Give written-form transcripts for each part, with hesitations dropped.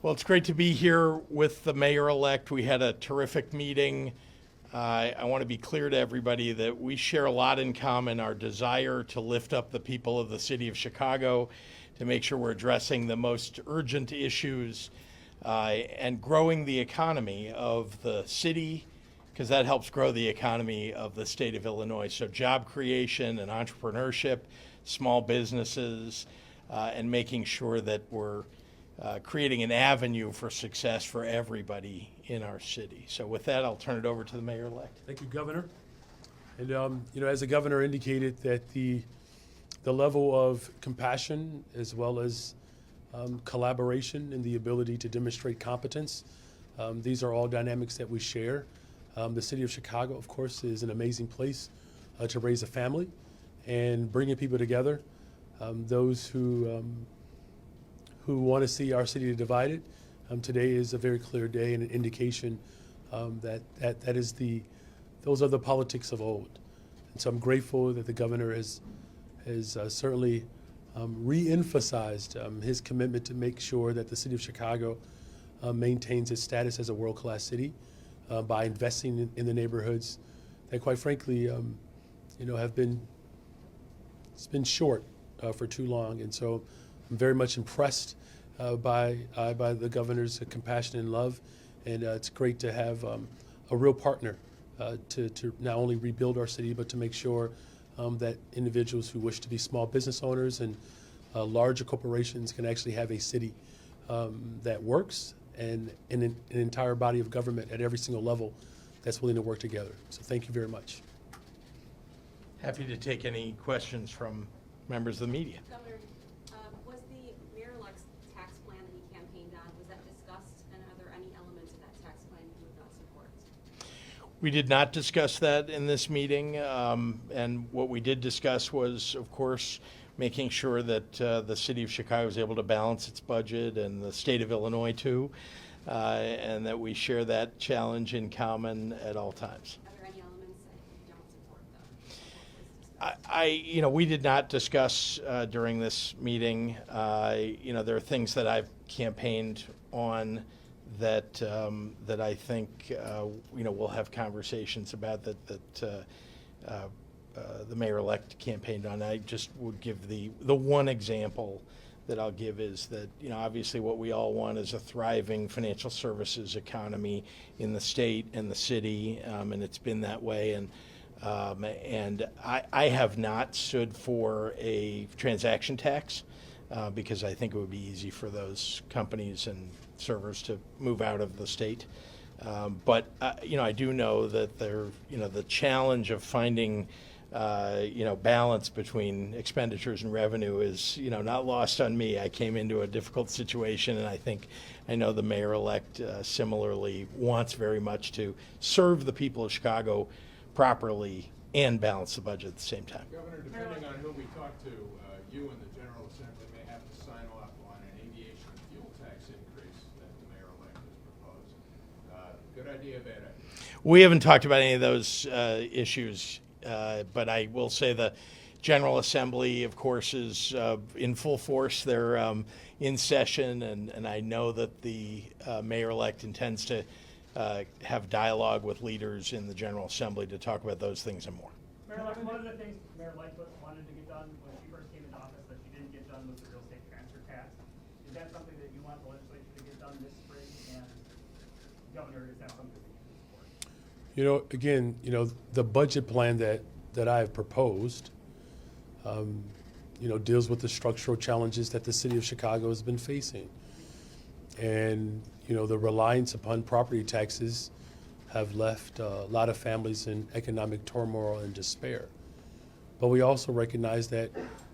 Well, it's great to be here with the mayor-elect. We had a terrific meeting. I want to be clear to everybody that we share a lot in common, our desire to lift up the people of the city of Chicago, to make sure we're addressing the most urgent issues and growing the economy of the city, because that helps grow the economy of the state of Illinois. So job creation and entrepreneurship, small businesses, and making sure that we're creating an avenue for success for everybody in our city. So with that, I'll turn it over to the mayor-elect. Thank you, Governor. And as the governor indicated, that the level of compassion as well as collaboration and the ability to demonstrate competence, these are all dynamics that we share. The city of Chicago, of course, is an amazing place to raise a family and bringing people together. Those who want to see our city divided, today is a very clear day and an indication that is those are the politics of old. And so I'm grateful that the governor has certainly re-emphasized his commitment to make sure that the city of Chicago maintains its status as a world-class city by investing in the neighborhoods that, quite frankly, have been short for too long. And so I'm very much impressed by the governor's compassion and love, and it's great to have a real partner to not only rebuild our city, but to make sure that individuals who wish to be small business owners and larger corporations can actually have a city that works and an entire body of government at every single level that's willing to work together. So thank you very much. Happy to take any questions from members of the media. Governor, was the mayor-elect's tax plan that he campaigned on, was that discussed, and are there any elements of that tax plan you would not support? We did not discuss that in this meeting, and what we did discuss was, of course, making sure that the city of Chicago was able to balance its budget, and the state of Illinois too, and that we share that challenge in common at all times. Are there any elements that you don't support, though? We did not discuss during this meeting. There are things that I've campaigned on that I think we'll have conversations about that the mayor-elect campaigned on. I just would give the one example that I'll give is that obviously what we all want is a thriving financial services economy in the state and the city, and it's been that way. And I have not stood for a transaction tax because I think it would be easy for those companies and servers to move out of the state. But I do know that the challenge of finding balance between expenditures and revenue is not lost on me. I came into a difficult situation, and I know the mayor-elect similarly wants very much to serve the people of Chicago properly and balance the budget at the same time. Governor, depending on who we talk to, you and the General Assembly may have to sign off on an aviation fuel tax increase that the mayor-elect has proposed. Good idea, bad idea? We haven't talked about any of those issues, but I will say the General Assembly, of course, is in full force. They're in session, and I know that the mayor-elect intends to have dialogue with leaders in the General Assembly to talk about those things and more. Mayor-elect, one of the things Mayor-elect wanted to get done when she first came into office that she didn't get done was the real estate transfer tax. Is that something that you want the legislature to get done this spring? And Governor, is that something that you support? Again, the budget plan that I've proposed, deals with the structural challenges that the city of Chicago has been facing. And, the reliance upon property taxes have left a lot of families in economic turmoil and despair. But we also recognize that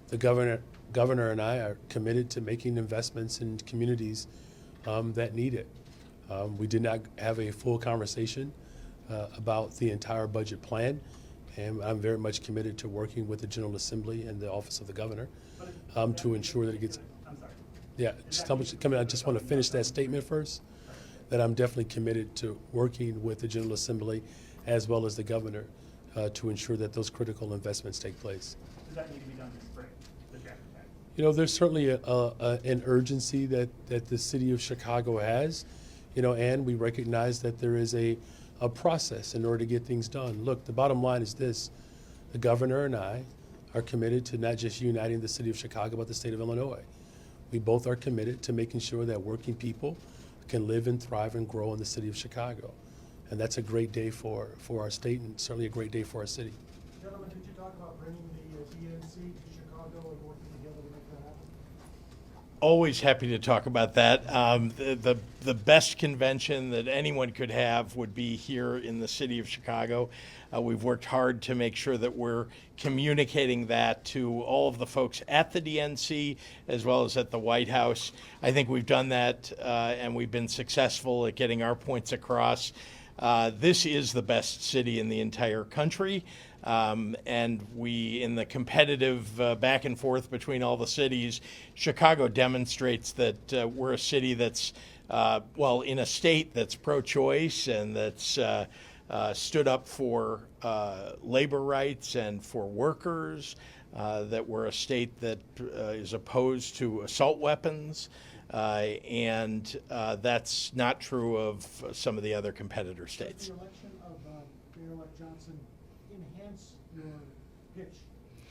the governor and I are committed to making investments in communities that need it. We did not have a full conversation about the entire budget plan, and I'm very much committed to working with the General Assembly and the Office of the Governor to ensure that it gets. I'm sorry. Yeah, I just want to finish that statement first, that I'm definitely committed to working with the General Assembly as well as the Governor to ensure that those critical investments take place. Does that need to be done this spring, the transfer tax? There's certainly an urgency that the city of Chicago has, and we recognize that there is a process in order to get things done. Look, the bottom line is this: the governor and I are committed to not just uniting the city of Chicago, but the state of Illinois. We both are committed to making sure that working people can live and thrive and grow in the city of Chicago. And that's a great day for our state, and certainly a great day for our city. Gentlemen, did you talk about bringing the DNC to Chicago and working together to make that happen? Always happy to talk about that. The best convention that anyone could have would be here in the city of Chicago. We've worked hard to make sure that we're communicating that to all of the folks at the DNC as well as at the White House. I think we've done that, and we've been successful at getting our points across. This is the best city in the entire country. And we, in the competitive back and forth between all the cities, Chicago demonstrates that we're a city that's, in a state that's pro-choice and that's stood up for labor rights and for workers, that we're a state that is opposed to assault weapons. And that's not true of some of the other competitor states. Does the election of Mayor-elect Johnson enhance your pitch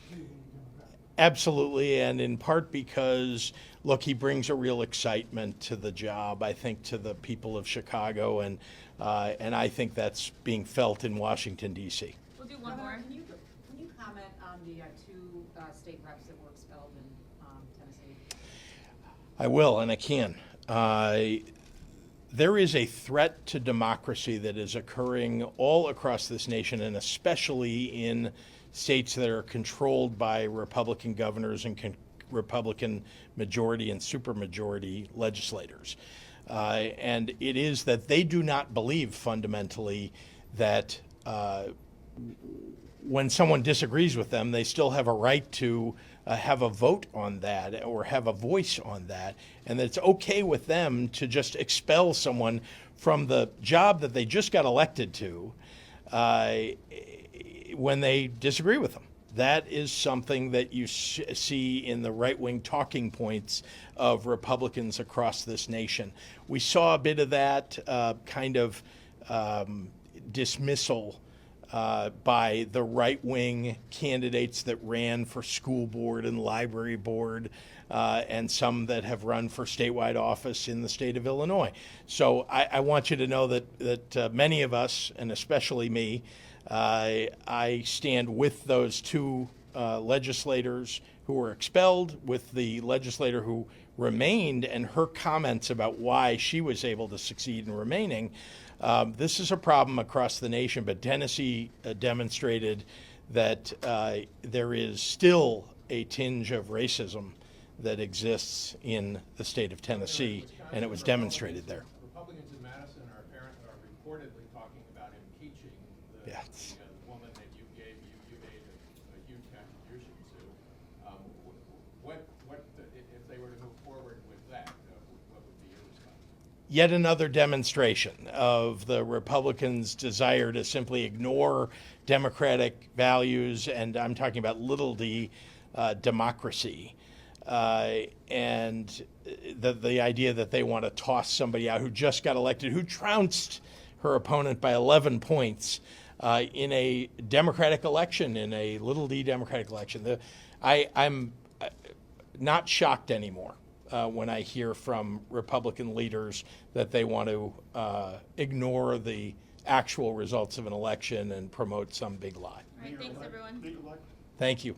to the Democrat? Absolutely, and in part because, look, he brings a real excitement to the job, I think, to the people of Chicago, and I think that's being felt in Washington, D.C. We'll do one more. Can you comment on the two state reps that were expelled in Tennessee? I will, and I can. There is a threat to democracy that is occurring all across this nation, and especially in states that are controlled by Republican governors and Republican majority and supermajority legislators. And it is that they do not believe fundamentally that when someone disagrees with them, they still have a right to have a vote on that or have a voice on that, and that it's okay with them to just expel someone from the job that they just got elected to when they disagree with them. That is something that you see in the right-wing talking points of Republicans across this nation. We saw a bit of that kind of dismissal by the right-wing candidates that ran for school board and library board, and some that have run for statewide office in the state of Illinois. So I want you to know that many of us, and especially me, I stand with those two legislators who were expelled, with the legislator who remained, and her comments about why she was able to succeed in remaining. This is a problem across the nation, but Tennessee demonstrated that there is still a tinge of racism that exists in the state of Tennessee, and it was demonstrated there. Republicans in Madison are reportedly talking about impeaching the woman that you made a huge contribution to. If they were to move forward with that, what would be your response? Yet another demonstration of the Republicans' desire to simply ignore democratic values, and I'm talking about little d, democracy. And the idea that they want to toss somebody out who just got elected, who trounced her opponent by 11 points in a Democratic election, in a little d Democratic election. I'm not shocked anymore when I hear from Republican leaders that they want to ignore the actual results of an election and promote some big lie. All right, thanks, everyone. Legal life? Thank you.